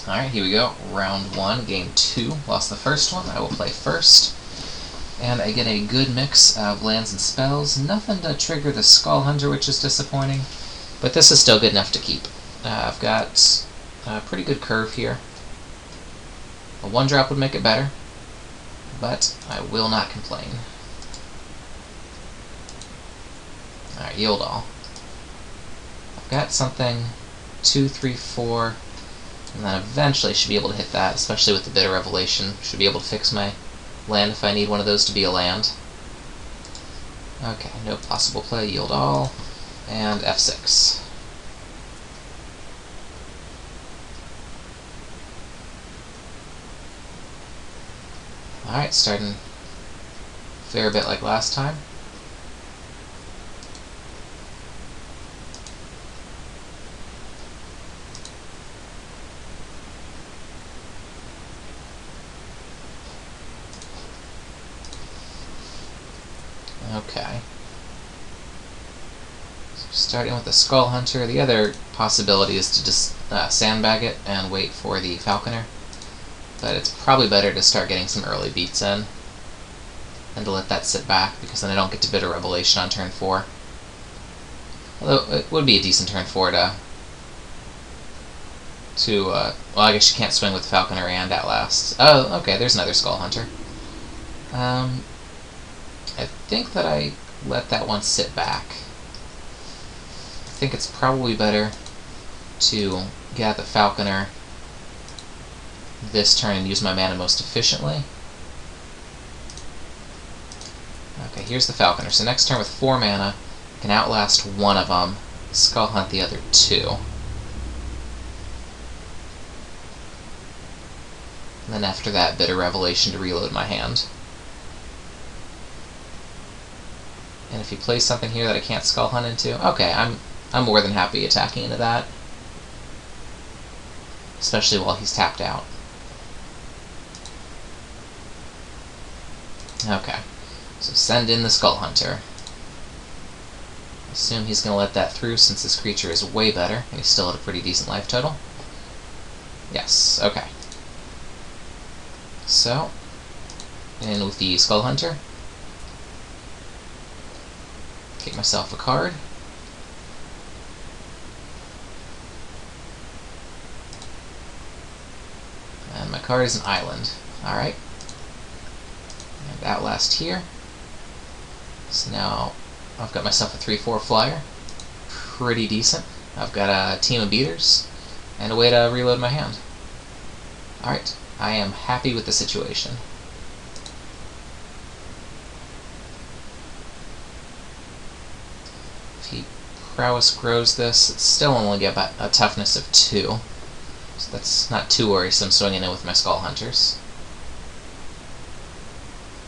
Alright, here we go. Round 1, game 2. Lost the first one. I will play first. And I get a good mix of lands and spells. Nothing to trigger the Skull Hunter, which is disappointing. But this is still good enough to keep. I've got a pretty good curve here. A 1-drop would make it better, but I will not complain. Alright, yield all. I've got something 2, 3, 4, and then eventually should be able to hit that, especially with the Bitter Revelation. Should be able to fix my land if I need one of those to be a land. Okay, no possible play, yield all, and F6. Alright, starting a fair bit like last time. Okay. So starting with the Skull Hunter, the other possibility is to just sandbag it and wait for the Falconer. But it's probably better to start getting some early beats in than to let that sit back, because then I don't get to Bitter Revelation on turn 4. Although it would be a decent turn 4 well, I guess you can't swing with the Falconer and Outlast. Oh, okay, there's another Skull Hunter. I think that I let that one sit back. I think it's probably better to get the Falconer this turn and use my mana most efficiently. Okay, here's the Falconer. So next turn with 4 mana, I can Outlast one of them, Skull Hunt the other 2. And then after that, Bitter Revelation to reload my hand. And if he plays something here that I can't Skull Hunt into, okay, I'm more than happy attacking into that. Especially while he's tapped out. Okay, so send in the Skull Hunter. Assume he's going to let that through since this creature is way better, and he's still at a pretty decent life total. Yes, okay. So, in with the Skull Hunter. Get myself a card. And my card is an island. Alright. And Outlast here. So now I've got myself a 3/4 flyer. Pretty decent. I've got a team of beaters and a way to reload my hand. Alright, I am happy with the situation. If he prowess grows this, it's still only got a toughness of 2. So that's not too worrisome swinging in with my Skull Hunters.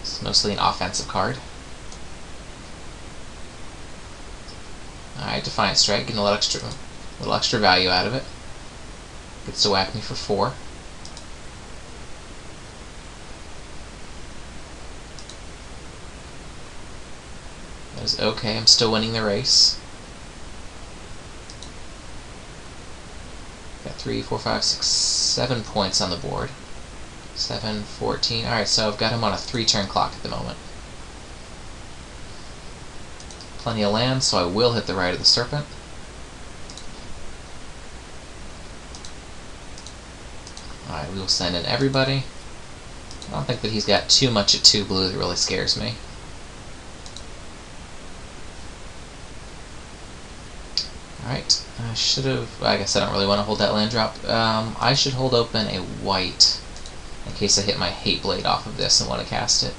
It's mostly an offensive card. Alright, Defiant Strike, getting a little extra value out of it. Gets to whack me for 4. That is okay, I'm still winning the race. Got 3, 4, 5, 6, 7 points on the board. 7, 14. Alright, so I've got him on a 3-turn clock at the moment. Plenty of land, so I will hit the Rite of the Serpent. Alright, we will send in everybody. I don't think that he's got too much at 2 blue that really scares me. Alright, I should have... I guess I don't really want to hold that land drop. I should hold open a white in case I hit my Hate Blade off of this and want to cast it.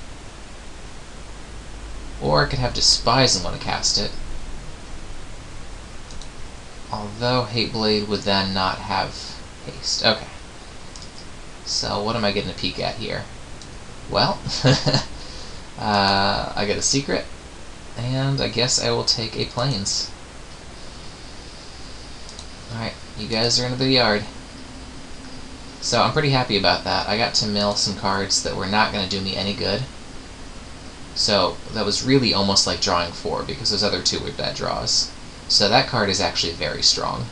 Or I could have Despise and want to cast it. Although Hate Blade would then not have haste. Okay. So what am I getting a peek at here? Well, I get a secret, and I guess I will take a Plains. Alright, you guys are into the yard. So I'm pretty happy about that. I got to mill some cards that were not going to do me any good. So that was really almost like drawing 4, because those other 2 were bad draws. So that card is actually very strong.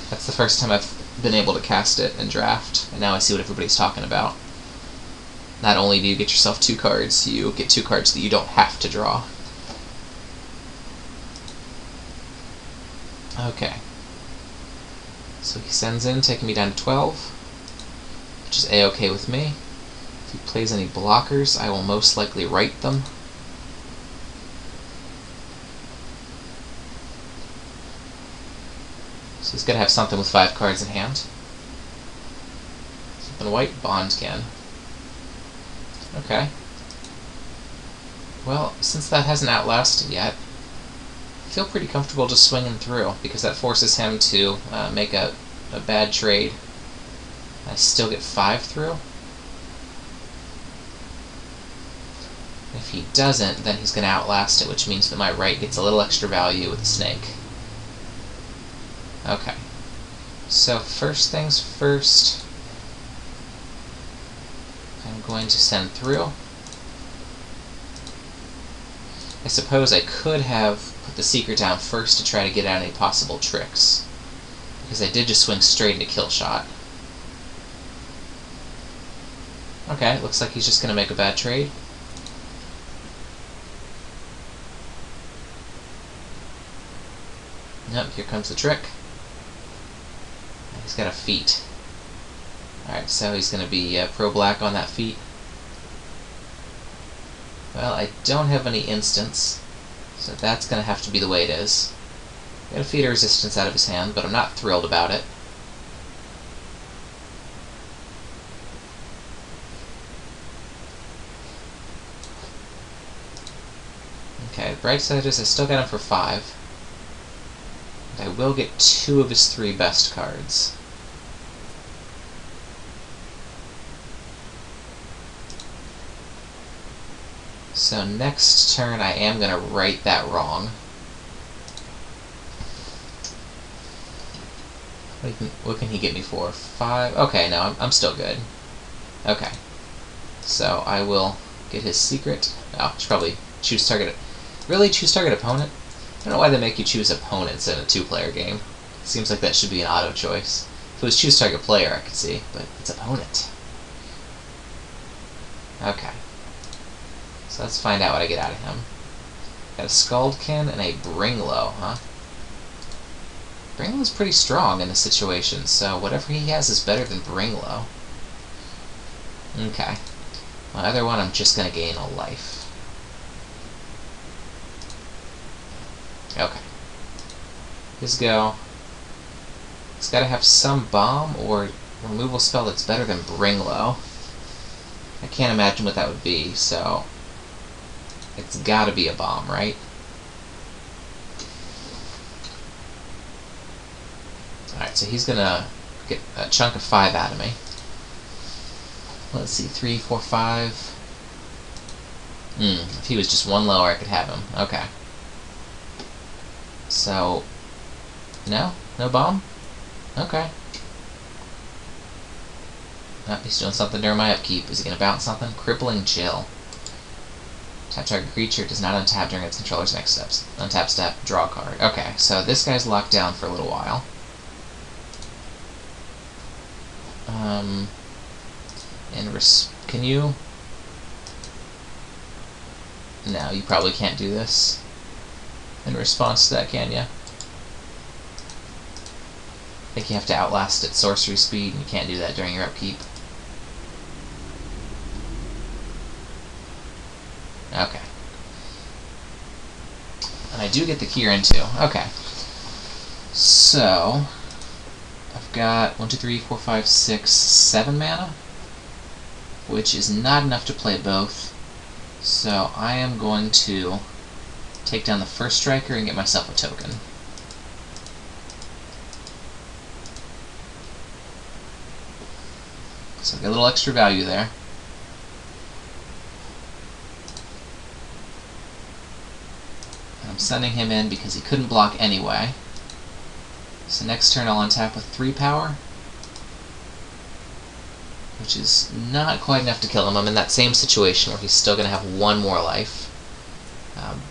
That's the first time I've been able to cast it in draft, and now I see what everybody's talking about. Not only do you get yourself 2 cards, you get 2 cards that you don't have to draw. Okay. So he sends in, taking me down to 12, which is A-okay with me. If he plays any blockers, I will most likely write them. So he's going to have something with 5 cards in hand. Something white, Bond can. Okay. Well, since that hasn't outlasted yet, I feel pretty comfortable just swinging through, because that forces him to make a bad trade. I still get 5 through. If he doesn't, then he's going to outlast it, which means that my right gets a little extra value with the snake. Okay. So first things first, I'm going to send through. I suppose I could have put the secret down first to try to get out any possible tricks, because I did just swing straight into kill shot. Okay, looks like he's just going to make a bad trade. Nope, here comes the trick. He's got a feat. Alright, so he's going to be pro-black on that feat. Well, I don't have any instants, so that's going to have to be the way it is. Got a feat of resistance out of his hand, but I'm not thrilled about it. Okay, the bright side is I still got him for 5. I will get 2 of his 3 best cards. So next turn I am going to right that wrong. What can he get me for? 5? Okay, no, I'm still good. Okay. So I will get his secret. Oh, I should probably choose target. Really? Choose target opponent? I don't know why they make you choose opponents in a 2-player game. It seems like that should be an auto choice. If it was choose target player, I could see, but it's opponent. Okay. So let's find out what I get out of him. Got a Scaldkin and a Bringlow, huh? Bringlow's pretty strong in this situation, so whatever he has is better than Bringlow. Okay. My other one, I'm just going to gain a life. Okay. His go. It's got to have some bomb or removal spell that's better than Bringlow. I can't imagine what that would be, so it's got to be a bomb, right? Alright, so he's going to get a chunk of 5 out of me. Let's see, 3, 4, 5. If he was just 1 lower, I could have him. Okay. So, no? No bomb? Okay. Oh, he's doing something during my upkeep. Is he going to bounce something? Crippling Chill. Tap target creature does not untap during its controller's next steps. Untap step, draw a card. Okay, so this guy's locked down for a little while. Can you... No, you probably can't do this in response to that, can you? I think you have to outlast at sorcery speed, and you can't do that during your upkeep. Okay. And I do get the KHN too. Okay. So, I've got 1, 2, 3, 4, 5, 6, 7 mana, which is not enough to play both. So I am going to take down the first striker and get myself a token. So I get a little extra value there. And I'm sending him in because he couldn't block anyway. So next turn I'll untap with 3 power, which is not quite enough to kill him. I'm in that same situation where he's still going to have 1 more life.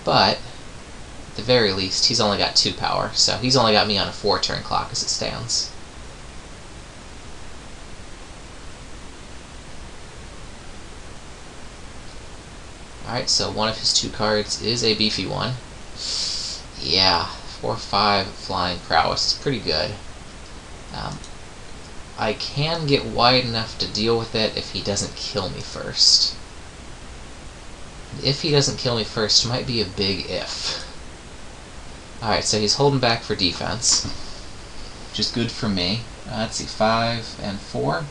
But, at the very least, he's only got 2 power, so he's only got me on a 4-turn clock as it stands. Alright, so one of his 2 cards is a beefy one. Yeah, 4/5 flying prowess is pretty good. I can get wide enough to deal with it if he doesn't kill me first. If he doesn't kill me first might be a big if. Alright, so he's holding back for defense, which is good for me. Let's see, 5 and 4.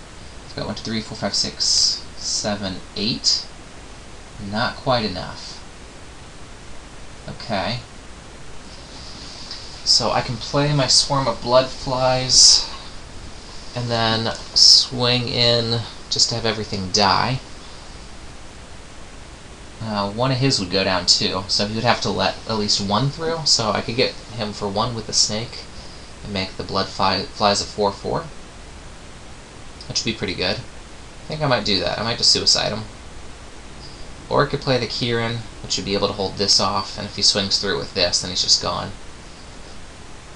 I've got 1, 2, 3, 4, 5, 6, 7, 8. Not quite enough. Okay. So I can play my Swarm of Bloodflies and then swing in just to have everything die. One of his would go down too, so he would have to let at least 1 through, so I could get him for 1 with the snake and make the Bloodflies a 4/4. That should be pretty good. I think I might do that. I might just suicide him. Or I could play the Kieran, which should be able to hold this off, and if he swings through with this, then he's just gone.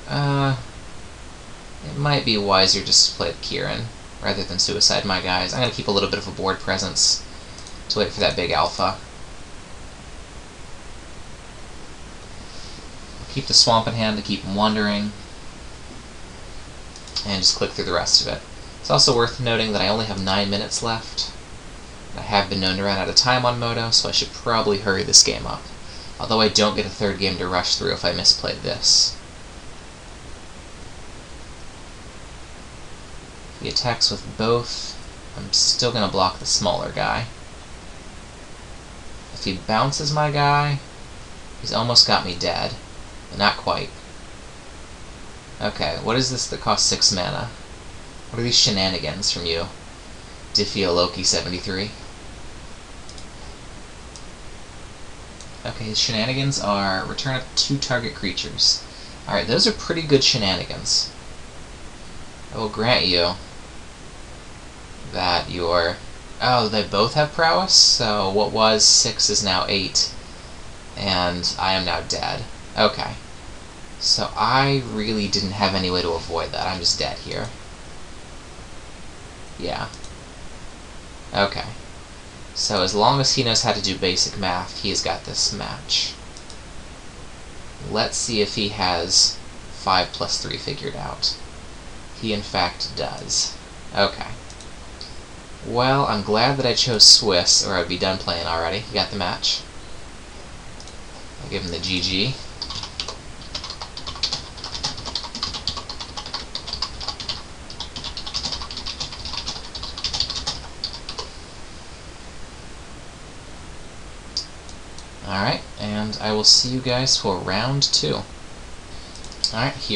It might be wiser just to play the Kieran, rather than suicide my guys. I'm going to keep a little bit of a board presence to wait for that big alpha. Keep the swamp in hand to keep him wandering, and just click through the rest of it. It's also worth noting that I only have 9 minutes left. I have been known to run out of time on Moto, so I should probably hurry this game up. Although I don't get a 3rd game to rush through if I misplayed this. If he attacks with both, I'm still going to block the smaller guy. If he bounces my guy, he's almost got me dead. But not quite. Okay, what is this that costs 6 mana? What are these shenanigans from you? Diffioloki73. Okay, his shenanigans are return up 2 target creatures. Alright, those are pretty good shenanigans. I will grant you that your... Oh, they both have prowess? So what was 6 is now 8. And I am now dead. Okay. So I really didn't have any way to avoid that. I'm just dead here. Yeah. Okay. So as long as he knows how to do basic math, he has got this match. Let's see if he has 5 plus 3 figured out. He in fact does. Okay. Well, I'm glad that I chose Swiss, or I'd be done playing already. He got the match. I'll give him the GG. Alright, and I will see you guys for round 2. Alright, here.